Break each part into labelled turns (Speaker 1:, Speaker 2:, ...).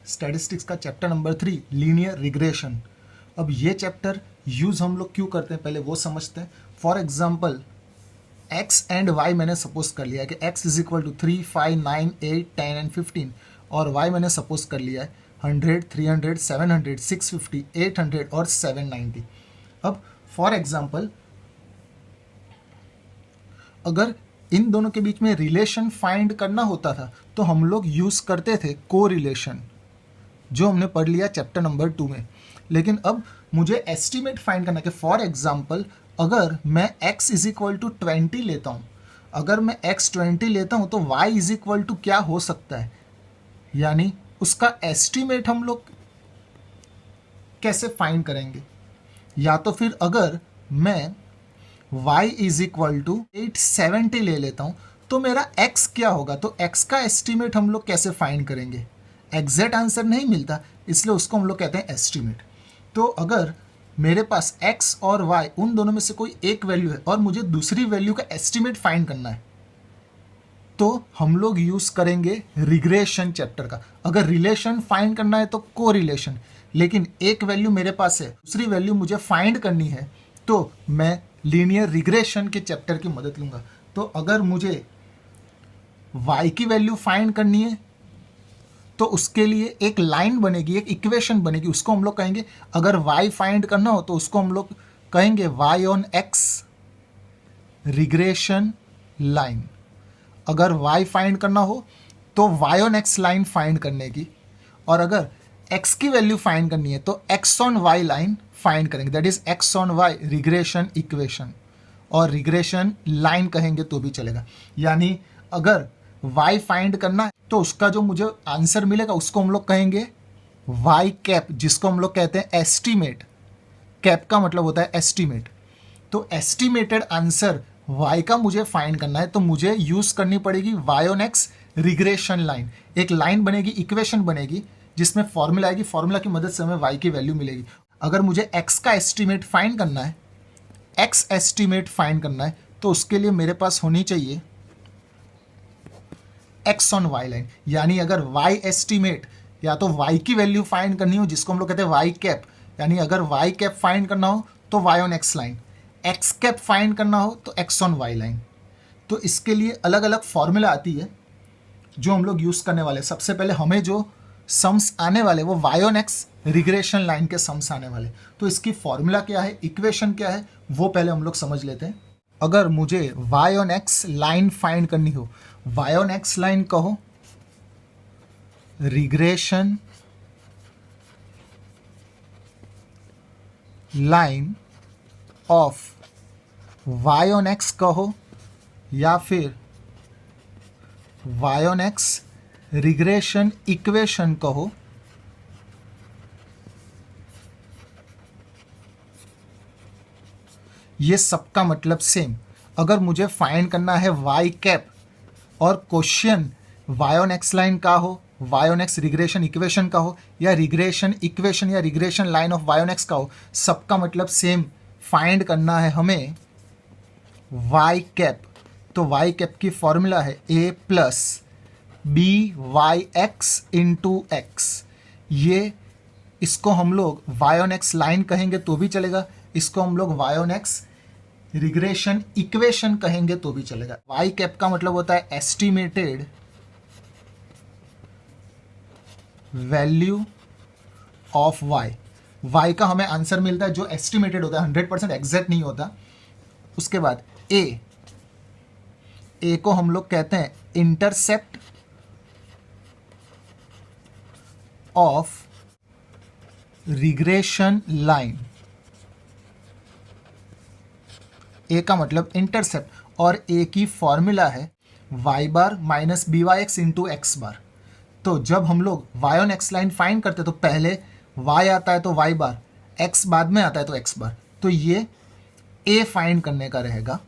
Speaker 1: Statistics का chapter number 3 linear regression. अब ये चैप्टर यूज़ हम लोग क्यों करते हैं पहले वो समझते हैं। For example x and y मैंने सपोज कर लिया है कि x is equal to 3, 5, 9, 8, 10 and 15 और वाई मैंने सपोज कर लिया है 100, 300, 700, 650, 800 और 790। अब फॉर एग्जाम्पल अगर इन दोनों के बीच में रिलेशन फाइंड करना होता था तो हम लोग यूज़ करते थे को रिलेशन, जो हमने पढ़ लिया चैप्टर नंबर 2 में। लेकिन अब मुझे एस्टिमेट फाइंड करना है कि फॉर एग्जांपल अगर मैं x इज इक्वल टू 20 लेता हूँ, अगर मैं x 20 लेता हूँ तो y इज इक्वल टू क्या हो सकता है, यानी उसका एस्टिमेट हम लोग कैसे फाइंड करेंगे। या तो फिर अगर मैं y इज इक्वल टू 870 ले लेता हूँ तो मेरा x क्या होगा, तो x का एस्टिमेट हम लोग कैसे फाइंड करेंगे। एग्जैक्ट आंसर नहीं मिलता, इसलिए उसको हम लोग कहते हैं एस्टिमेट। तो अगर मेरे पास x और y उन दोनों में से कोई एक वैल्यू है और मुझे दूसरी वैल्यू का एस्टिमेट फाइंड करना है तो हम लोग यूज़ करेंगे रिग्रेशन चैप्टर का। अगर रिलेशन फाइंड करना है तो को रिलेशन, लेकिन एक वैल्यू मेरे पास है दूसरी वैल्यू मुझे फाइंड करनी है तो मैं लीनियर रिग्रेशन के चैप्टर की मदद लूँगा। तो अगर मुझे y की वैल्यू फाइंड करनी है तो उसके लिए एक लाइन बनेगी, एक इक्वेशन बनेगी, उसको हम लोग कहेंगे, अगर y फाइंड करना हो तो उसको हम लोग कहेंगे y on x regression line. अगर y फाइंड करना हो तो y on x line find करने की, और अगर x की वैल्यू फाइंड करनी है तो x on y line find करेंगे, that is x on y regression equation, और रिग्रेशन लाइन कहेंगे तो भी चलेगा। यानी अगर y फाइंड करना है तो उसका जो मुझे आंसर मिलेगा उसको हम लोग कहेंगे y कैप, जिसको हम लोग कहते हैं एस्टीमेट। कैप का मतलब होता है एस्टीमेट। तो एस्टीमेटेड आंसर y का मुझे फाइंड करना है तो मुझे यूज करनी पड़ेगी y on x regression line. एक लाइन बनेगी, इक्वेशन बनेगी जिसमें फॉर्मूला आएगी, फॉर्मूला की मदद से हमें y की वैल्यू मिलेगी। अगर मुझे x का एस्टीमेट फाइंड करना है, x एस्टीमेट फाइंड करना है तो उसके लिए मेरे पास होनी चाहिए x ऑन y लाइन। यानी अगर y एस्टीमेट या तो y की वैल्यू फाइंड करनी हो जिसको हम लोग कहते हैं y कैप, यानी अगर y कैप फाइंड करना हो तो y on x line, x cap find करना हो तो x ऑन y लाइन। तो इसके लिए अलग अलग फॉर्मूला आती है जो हम लोग यूज़ करने वाले। सबसे पहले हमें जो सम्स आने वाले वो y on x regression line के सम्स आने वाले। तो इसकी फॉर्मूला क्या है, इक्वेशन क्या है, वो पहले हम लोग समझ लेते हैं। अगर मुझे y on x line find करनी हो, y ऑन x लाइन कहो regression line of y on x कहो, या फिर y on x regression equation कहो, ये सबका मतलब सेम। अगर मुझे फाइंड करना है y कैप और question y on x line का हो, y on x regression equation का हो, या रिग्रेशन इक्वेशन या regression line of y on x का हो, सबका मतलब सेम। फाइंड करना है हमें y कैप, तो y कैप की फॉर्मूला है a plus b y x into x. ये इसको हम लोग y ऑन x लाइन कहेंगे तो भी चलेगा, इसको हम लोग y on x regression equation कहेंगे तो भी चलेगा। y कैप का मतलब होता है estimated value of y। y का हमें आंसर मिलता है जो एस्टिमेटेड होता है, 100% एग्जैक्ट नहीं होता। उसके बाद a को हम लोग कहते हैं intercept of regression line. A का मतलब इंटरसेप्ट, और ए की फॉर्मूला है y bar minus b y x into x bar. तो जब हम लोग y on x line find करते हैं तो पहले y आता है तो y बार, x बाद में आता है तो x बार। तो ये a फाइंड करने का रहेगा,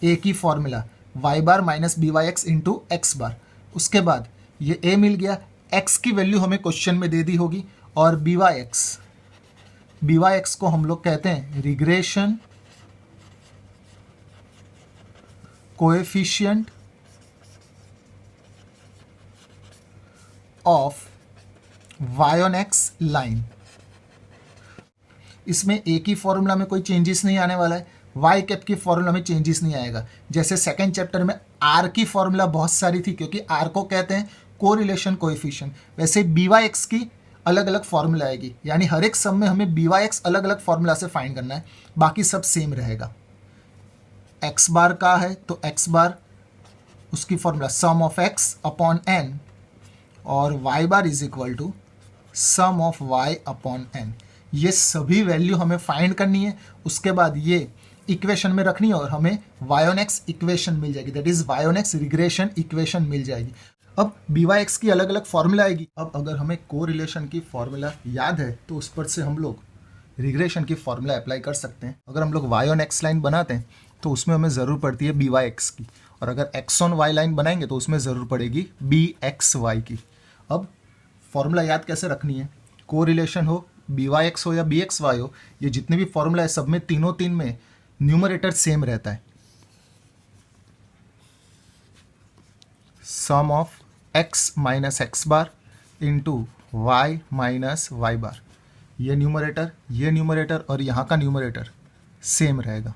Speaker 1: a की formula y bar minus b y x into x bar. उसके बाद ये a मिल गया, x की वैल्यू हमें क्वेश्चन में दे दी होगी, और बी वाई एक्स को हम लोग कहते हैं regression coefficient of y on x line. इसमें एक ही फॉर्मूला में कोई चेंजेस नहीं आने वाला है, y कैप की फॉर्मूला में चेंजेस नहीं आएगा। जैसे सेकंड चैप्टर में r की फॉर्मूला बहुत सारी थी, क्योंकि r को कहते हैं कोरिलेशन कोएफिशिएंट, वैसे BYX की अलग अलग फॉर्मूला आएगी, यानी हर एक सम में हमें BYX अलग अलग फॉर्मूला से फाइंड करना है, बाकी सब सेम रहेगा। x बार का है तो x बार उसकी formula sum of x upon n, और y bar is equal to sum of y upon n। ये सभी वैल्यू हमें फाइंड करनी है, उसके बाद ये इक्वेशन में रखनी है और हमें y ऑन x इक्वेशन मिल जाएगी, that is y on x regression equation मिल जाएगी। अब BYX की अलग अलग फॉर्मूला आएगी। अब अगर हमें कोरिलेशन की फॉर्मूला याद है तो उस पर से हम लोग रिग्रेशन की फॉर्मूला अप्लाई कर सकते हैं। अगर हम लोग y ऑन x लाइन बनाते हैं तो उसमें हमें ज़रूर पड़ती है BYX की, और अगर x ऑन y लाइन बनाएंगे तो उसमें ज़रूर पड़ेगी BXY की। अब फॉर्मूला याद कैसे रखनी है, कोरिलेशन हो, BYX हो या BXY हो, ये जितने भी फॉर्मूला है सब में तीन में न्यूमरेटर सेम रहता है, sum of x minus x bar into y minus y bar. ये न्यूमरेटर और यहाँ का न्यूमरेटर सेम रहेगा।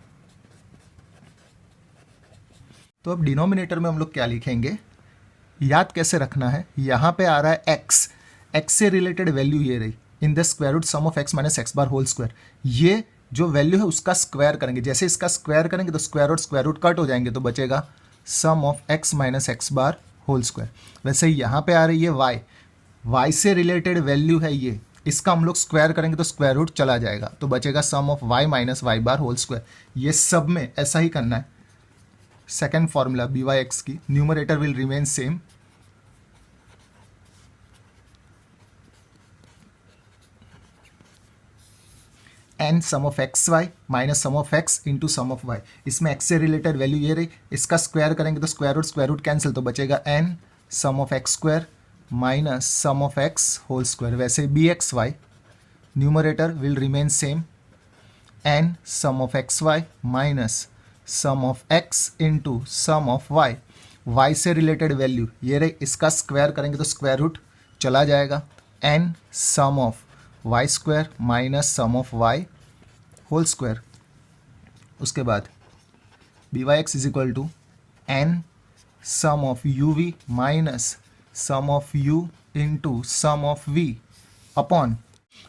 Speaker 1: तो अब डिनोमिनेटर में हम लोग क्या लिखेंगे, याद कैसे रखना है, यहाँ पे आ रहा है x से रिलेटेड वैल्यू ये रही, in the square root sum of x minus x bar whole square. ये जो वैल्यू है उसका स्क्वायर करेंगे, जैसे इसका स्क्वायर करेंगे तो स्क्वायर रूट कट हो जाएंगे, तो बचेगा sum of x minus x bar whole square. वैसे ही यहाँ पे आ रही है y से रिलेटेड वैल्यू है ये, इसका हम लोग स्क्वायर करेंगे तो स्क्वायर रूट चला जाएगा, तो बचेगा sum of y minus y bar whole square. ये सब में ऐसा ही करना है। सेकेंड फॉर्मूला BYX की, numerator will remain same, n sum of x y minus sum of x into sum of y। इसमें x से रिलेटेड वैल्यू ये रही, इसका स्क्वायर करेंगे तो स्क्वायर रूट कैंसिल, तो बचेगा n sum of x square minus sum of x whole square. वैसे BXY numerator will remain same, n sum of x y minus sum of x into sum of y से related value ये रही, इसका square करेंगे तो square root चला जाएगा, n sum of y square minus sum of y whole square. उसके बाद BYX is equal to n sum of UV minus sum of U into sum of V upon,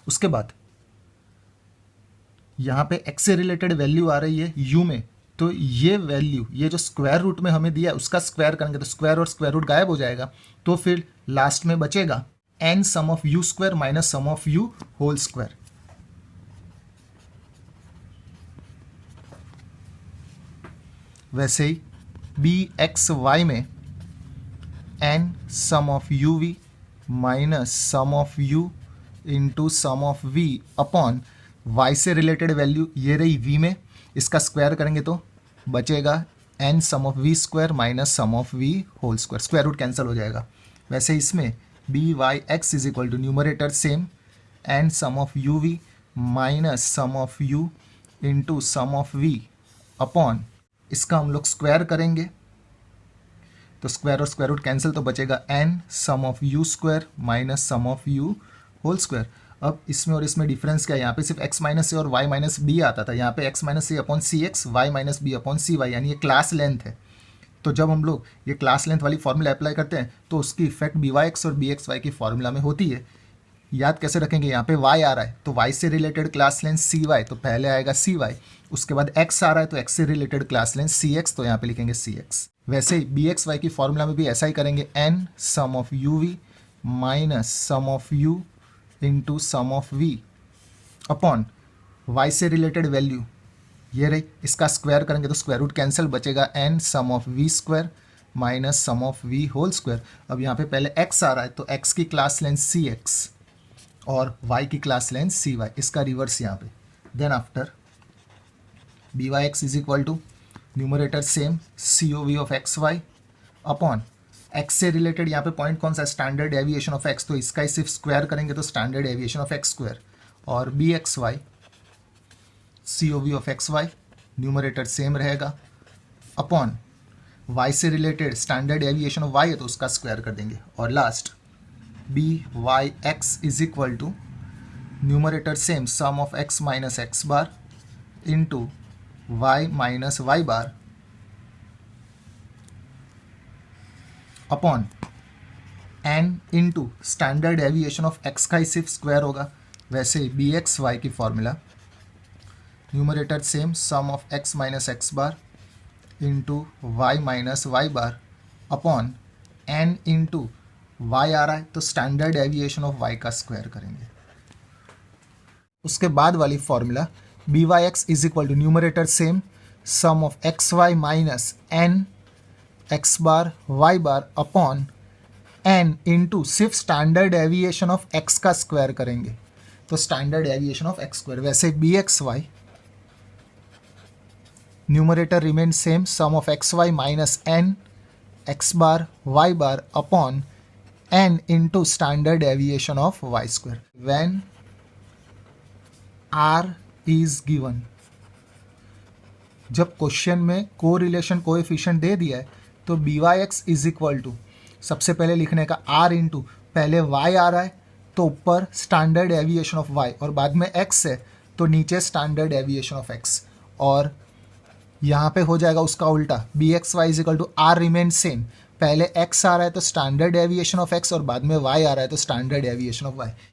Speaker 1: उसके बाद यहाँ पे x से related value आ रही है U में, तो ये वैल्यू, ये जो स्क्वायर रूट में हमें दिया है उसका स्क्वायर करेंगे तो स्क्वायर और स्क्वायर रूट गायब हो जाएगा, तो फिर लास्ट में बचेगा n sum of U square minus sum of U whole square. वैसे ही BXY में n sum of UV minus sum of U into sum of V upon y से रिलेटेड वैल्यू ये रही V में, इसका स्क्वायर करेंगे तो बचेगा n sum of V square minus sum of V whole square, square root cancel हो जाएगा। वैसे इसमें BYX is equal to numerator same, n sum of UV minus sum of U into sum of V upon, इसका हम लोग square करेंगे तो square और स्क्वायर रूट कैंसिल, तो बचेगा n sum of U square minus sum of U whole square. अब इसमें और इसमें डिफरेंस क्या है, यहाँ पे सिर्फ x माइनस ए और y माइनस बी आता था, यहाँ पे x minus a upon c x, y minus b upon c y, यानी ये क्लास लेंथ है। तो जब हम लोग ये क्लास लेंथ वाली फॉर्मूला अप्लाई करते हैं तो उसकी इफेक्ट BYX और BXY की फॉर्मूला में होती है। याद कैसे रखेंगे, यहाँ पे y आ रहा है तो y से रिलेटेड क्लास लेंथ CY, तो पहले आएगा CY, उसके बाद x आ रहा है तो x से रिलेटेड क्लास लेंथ CX, तो यहाँ पे लिखेंगे CX। वैसे ही BXY की फॉर्मूला में भी ऐसा ही करेंगे, n sum of UV minus sum of U into sum of V upon y से रिलेटेड वैल्यू ये रही, इसका स्क्वायर करेंगे तो स्क्वायर रूट कैंसिल, बचेगा n sum of V square minus sum of V whole square. अब यहाँ पे पहले x आ रहा है तो x की क्लास लेंथ CX और y की क्लास लेंथ CY, इसका रिवर्स यहाँ पे। Then after BYX is equal to numerator same COV of XY upon x से रिलेटेड यहाँ पे पॉइंट कौन सा है, स्टैंडर्ड डेविएशन ऑफ x, तो इसका ही सिर्फ स्क्वायर करेंगे तो standard deviation of x square, और BXY COV of XY numerator same रहेगा अपॉन y से related standard deviation of y है तो उसका स्क्वायर कर देंगे, और last b y x is equal to numerator same sum of x minus x bar into y minus y bar upon n into standard deviation of x का ही सिर्फ square होगा, वैसे बी एक्स वाई की formula numerator same sum of x minus x bar into y minus y bar upon n into y आ रहा है तो स्टैंडर्ड डेविएशन ऑफ वाई का स्क्वायर करेंगे। उसके बाद वाली formula b y x is equal to numerator same sum of x y minus n x bar y bar upon n into सिर्फ स्टैंडर्ड डेविएशन ऑफ एक्स का square करेंगे, तो standard deviation of x square, वैसे b x Y numerator remain same sum of x y minus n x bar y bar upon n into standard deviation of y square. When r is given, जब question में correlation coefficient दे दिया है तो b y x is equal to सबसे पहले लिखने का आर इंटू पहले वाई आ रहा है तो ऊपर स्टैंडर्ड डेविएशन ऑफ वाई और बाद में एक्स है तो नीचे स्टैंडर्ड डेविएशन ऑफ एक्स, और यहाँ पे हो जाएगा उसका उल्टा B x Y is equal to are remain same, पहले एक्स आ रहा है तो स्टैंडर्ड डेविएशन ऑफ एक्स और बाद में वाई आ रहा है तो स्टैंडर्ड डेविएशन ऑफ वाई।